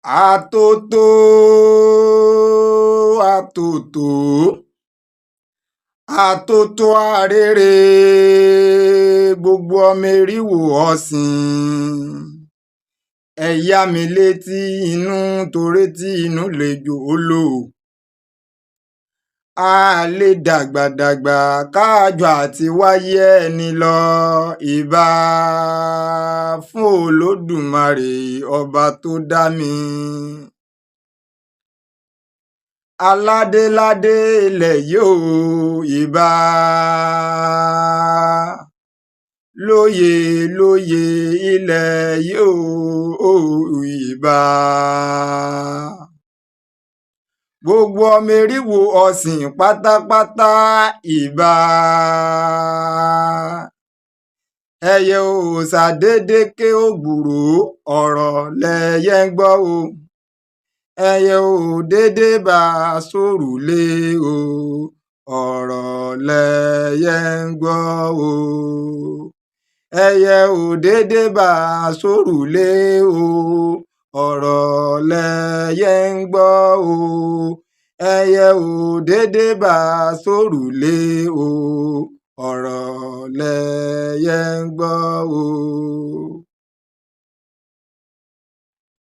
Àtótó àtòtó àtótó arére gbogbo ọmọ eríwò ọ̀sìn ẹ yá mi létí inú torí tí inú lejò ó lò a lè dàgbàdàgbà káàjọ àti wáyé ẹni lọ ìbà fún Olódùmarè ọba tó dá mi. Aládéládé ilẹ̀ yóò ìbà lóyè lóyè ilẹ̀ yóò ìbà gbogbo ọmọ eríwò ọ̀sìn pátápátá ìbà ẹyẹ ò ṣàdédé ké ògbùrò ọ̀rọ̀ lẹyẹ ń gbọ́ o ẹyẹ ò dédé bá sórùlé o ọ̀rọ̀ lẹyẹ ń gbọ́ o ẹyẹ ò dédé bá sórùlé o ọ̀rọ̀ lẹyẹ ń gbọ́ o ẹyẹ ò dédé bá sórùlé o ọ̀rọ̀ lẹyẹ ń gbọ́ o.